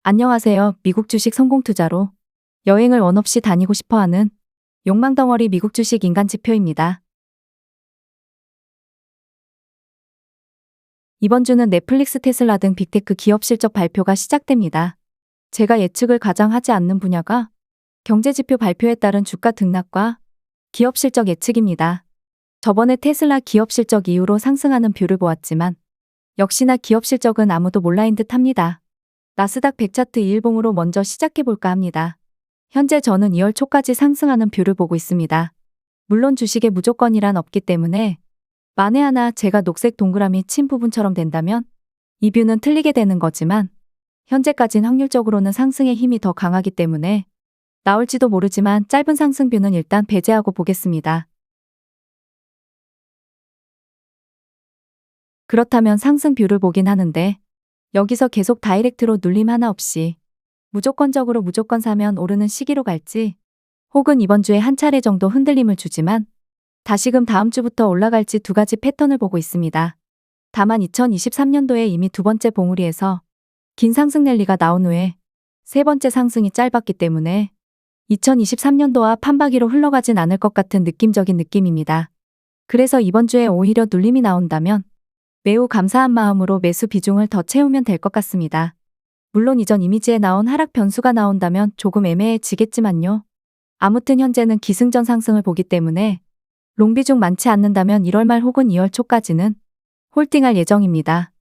안녕하세요. 미국 주식 성공 투자로 여행을 원 없이 다니고 싶어 하는 욕망덩어리 미국 주식 인간 지표입니다. 이번 주는 넷플릭스, 테슬라 등 빅테크 기업 실적 발표가 시작됩니다. 제가 예측을 가장 하지 않는 분야가 경제 지표 발표에 따른 주가 등락과 기업 실적 예측입니다. 저번에 테슬라 기업 실적 이후로 상승하는 뷰를 보았지만 역시나 기업 실적은 아무도 몰라인 듯 합니다. 나스닥 100 차트 2일봉으로 먼저 시작해볼까 합니다. 현재 저는 2월 초까지 상승하는 뷰를 보고 있습니다. 물론 주식에 무조건이란 없기 때문에 만에 하나 제가 녹색 동그라미 친 부분처럼 된다면 이 뷰는 틀리게 되는 거지만 현재까진 확률적으로는 상승의 힘이 더 강하기 때문에 나올지도 모르지만 짧은 상승 뷰는 일단 배제하고 보겠습니다. 그렇다면 상승 뷰를 보긴 하는데 여기서 계속 다이렉트로 눌림 하나 없이 무조건적으로 무조건 사면 오르는 시기로 갈지 혹은 이번 주에 한 차례 정도 흔들림을 주지만 다시금 다음 주부터 올라갈지 두 가지 패턴을 보고 있습니다. 다만 2023년도에 이미 두 번째 봉우리에서 긴 상승 랠리가 나온 후에 세 번째 상승이 짧았기 때문에 2023년도와 판박이로 흘러가진 않을 것 같은 느낌적인 느낌입니다. 그래서 이번 주에 오히려 눌림이 나온다면 매우 감사한 마음으로 매수 비중을 더 채우면 될 것 같습니다. 물론 이전 이미지에 나온 하락 변수가 나온다면 조금 애매해지겠지만요. 아무튼 현재는 기승전 상승을 보기 때문에 롱 비중 많지 않는다면 1월 말 혹은 2월 초까지는 홀딩할 예정입니다.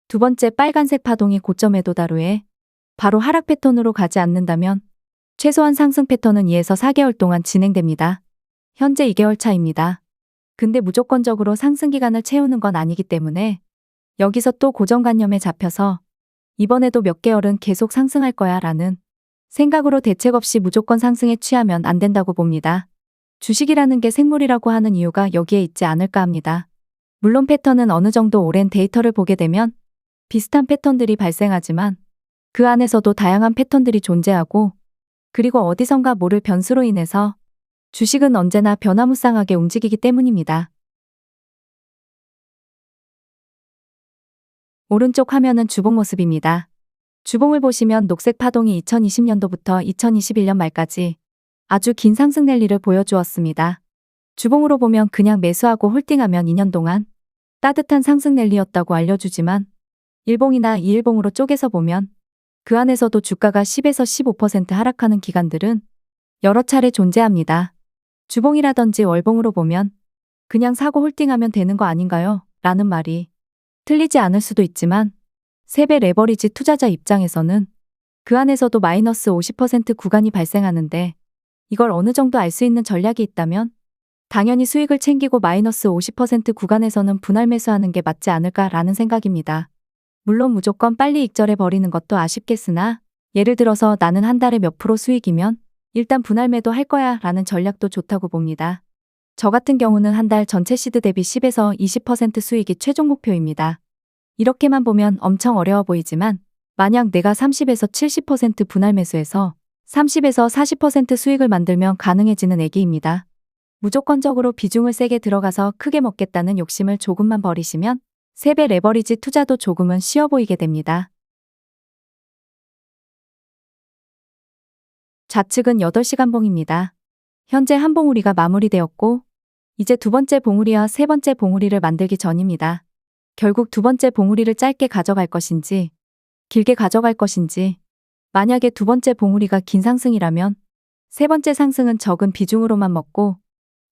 두 번째 빨간색 파동이 고점에 도달 후에 바로 하락 패턴으로 가지 않는다면 최소한 상승 패턴은 2에서 4개월 동안 진행됩니다. 현재 2개월 차입니다. 근데 무조건적으로 상승 기간을 채우는 건 아니기 때문에 여기서 또 고정관념에 잡혀서 이번에도 몇 개월은 계속 상승할 거야 라는 생각으로 대책 없이 무조건 상승에 취하면 안 된다고 봅니다. 주식이라는 게 생물이라고 하는 이유가 여기에 있지 않을까 합니다. 물론 패턴은 어느 정도 오랜 데이터를 보게 되면 비슷한 패턴들이 발생하지만 그 안에서도 다양한 패턴들이 존재하고 그리고 어디선가 모를 변수로 인해서 주식은 언제나 변화무쌍하게 움직이기 때문입니다. 오른쪽 화면은 주봉 모습입니다. 주봉을 보시면 녹색 파동이 2020년도부터 2021년 말까지 아주 긴 상승 랠리를 보여주었습니다. 주봉으로 보면 그냥 매수하고 홀딩하면 2년 동안 따뜻한 상승 랠리였다고 알려주지만 일봉이나 2일봉으로 쪼개서 보면 그 안에서도 주가가 10에서 15% 하락하는 기간들은 여러 차례 존재합니다. 주봉이라든지 월봉으로 보면 그냥 사고 홀딩하면 되는 거 아닌가요? 라는 말이 틀리지 않을 수도 있지만 세배 레버리지 투자자 입장에서는 그 안에서도 마이너스 50% 구간이 발생하는데 이걸 어느 정도 알 수 있는 전략이 있다면 당연히 수익을 챙기고 마이너스 50% 구간에서는 분할 매수하는 게 맞지 않을까라는 생각입니다. 물론 무조건 빨리 익절해 버리는 것도 아쉽겠으나 예를 들어서 나는 한 달에 몇 프로 수익이면 일단 분할 매도 할 거야 라는 전략도 좋다고 봅니다. 저 같은 경우는 한 달 전체 시드 대비 10에서 20% 수익이 최종 목표입니다. 이렇게만 보면 엄청 어려워 보이지만 만약 내가 30에서 70% 분할 매수해서 30에서 40% 수익을 만들면 가능해지는 얘기입니다. 무조건적으로 비중을 세게 들어가서 크게 먹겠다는 욕심을 조금만 버리시면 세배 레버리지 투자도 조금은 쉬워 보이게 됩니다. 좌측은 8시간 봉입니다. 현재 한 봉우리가 마무리되었고 이제 두 번째 봉우리와 세 번째 봉우리를 만들기 전입니다. 결국 두 번째 봉우리를 짧게 가져갈 것인지 길게 가져갈 것인지 만약에 두 번째 봉우리가 긴 상승이라면 세 번째 상승은 적은 비중으로만 먹고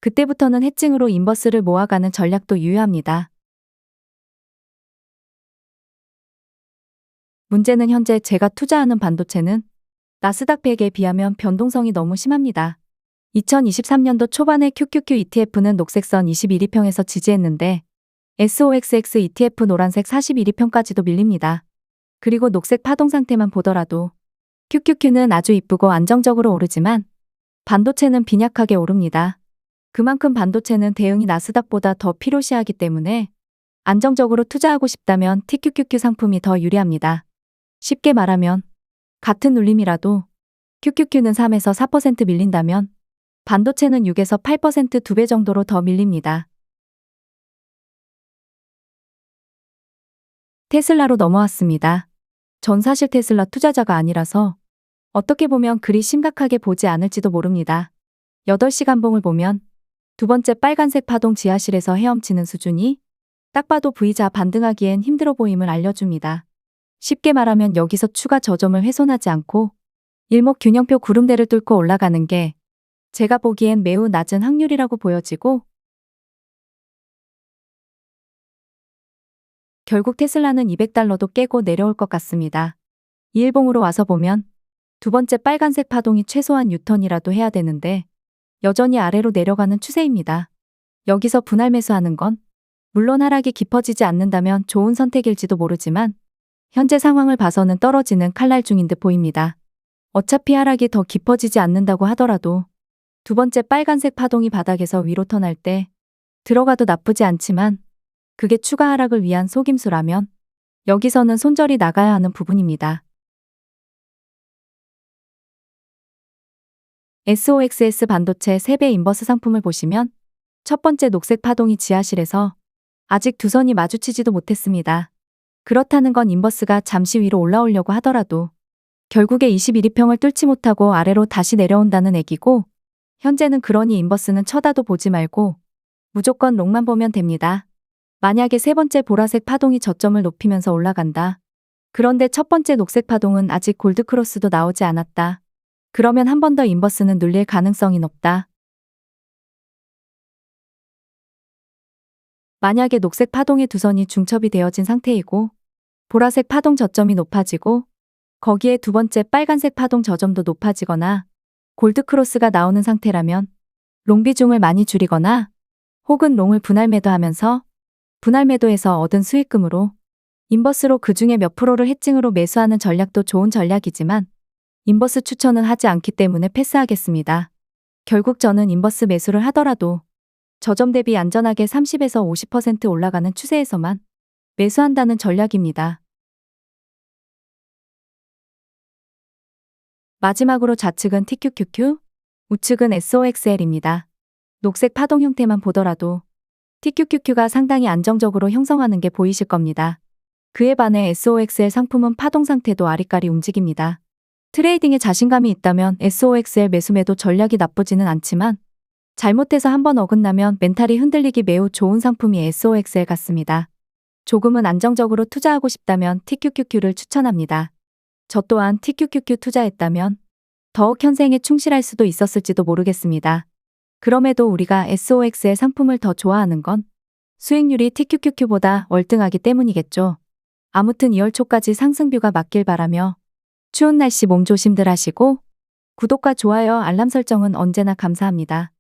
그때부터는 해칭으로 인버스를 모아가는 전략도 유효합니다. 문제는 현재 제가 투자하는 반도체는 나스닥 100에 비하면 변동성이 너무 심합니다. 2023년도 초반에 QQQ ETF는 녹색선 21일평에서 지지했는데 SOXX ETF 노란색 41일평까지도 밀립니다. 그리고 녹색 파동 상태만 보더라도 QQQ는 아주 이쁘고 안정적으로 오르지만 반도체는 빈약하게 오릅니다. 그만큼 반도체는 대응이 나스닥보다 더 필요시하기 때문에 안정적으로 투자하고 싶다면 TQQQ 상품이 더 유리합니다. 쉽게 말하면 같은 눌림이라도 QQQ는 3에서 4% 밀린다면 반도체는 6에서 8% 2배 정도로 더 밀립니다. 테슬라로 넘어왔습니다. 전 사실 테슬라 투자자가 아니라서 어떻게 보면 그리 심각하게 보지 않을지도 모릅니다. 8시 간봉을 보면 두 번째 빨간색 파동 지하실에서 헤엄치는 수준이 딱 봐도 V자 반등하기엔 힘들어 보임을 알려줍니다. 쉽게 말하면 여기서 추가 저점을 훼손하지 않고 일목균형표 구름대를 뚫고 올라가는 게 제가 보기엔 매우 낮은 확률이라고 보여지고, 결국 테슬라는 200달러도 깨고 내려올 것 같습니다. 이 일봉으로 와서 보면 두 번째 빨간색 파동이 최소한 유턴이라도 해야 되는데 여전히 아래로 내려가는 추세입니다. 여기서 분할 매수하는 건 물론 하락이 깊어지지 않는다면 좋은 선택일지도 모르지만 현재 상황을 봐서는 떨어지는 칼날 중인 듯 보입니다. 어차피 하락이 더 깊어지지 않는다고 하더라도 두 번째 빨간색 파동이 바닥에서 위로 턴할 때 들어가도 나쁘지 않지만 그게 추가 하락을 위한 속임수라면 여기서는 손절이 나가야 하는 부분입니다. SOXS 반도체 3배 인버스 상품을 보시면 첫 번째 녹색 파동이 지하실에서 아직 두 선이 마주치지도 못했습니다. 그렇다는 건 인버스가 잠시 위로 올라오려고 하더라도 결국에 21이평을 뚫지 못하고 아래로 다시 내려온다는 얘기고, 현재는 그러니 인버스는 쳐다도 보지 말고 무조건 롱만 보면 됩니다. 만약에 세 번째 보라색 파동이 저점을 높이면서 올라간다. 그런데 첫 번째 녹색 파동은 아직 골드크로스도 나오지 않았다. 그러면 한 번 더 인버스는 눌릴 가능성이 높다. 만약에 녹색 파동의 두 선이 중첩이 되어진 상태이고 보라색 파동 저점이 높아지고 거기에 두 번째 빨간색 파동 저점도 높아지거나 골드크로스가 나오는 상태라면 롱 비중을 많이 줄이거나 혹은 롱을 분할 매도하면서 분할 매도에서 얻은 수익금으로 인버스로 그중에 몇 프로를 해칭으로 매수하는 전략도 좋은 전략이지만 인버스 추천은 하지 않기 때문에 패스하겠습니다. 결국 저는 인버스 매수를 하더라도 저점 대비 안전하게 30에서 50% 올라가는 추세에서만 매수한다는 전략입니다. 마지막으로 좌측은 TQQQ, 우측은 SOXL입니다. 녹색 파동 형태만 보더라도 TQQQ가 상당히 안정적으로 형성하는 게 보이실 겁니다. 그에 반해 SOXL 상품은 파동 상태도 아리까리 움직입니다. 트레이딩에 자신감이 있다면 SOXL 매수 매도 전략이 나쁘지는 않지만 잘못해서 한번 어긋나면 멘탈이 흔들리기 매우 좋은 상품이 SOXL 같습니다. 조금은 안정적으로 투자하고 싶다면 TQQQ를 추천합니다. 저 또한 TQQQ 투자했다면 더욱 현생에 충실할 수도 있었을지도 모르겠습니다. 그럼에도 우리가 SOXL 상품을 더 좋아하는 건 수익률이 TQQQ보다 월등하기 때문이겠죠. 아무튼 2월 초까지 상승뷰가 맞길 바라며 추운 날씨 몸조심들 하시고 구독과 좋아요 알람 설정은 언제나 감사합니다.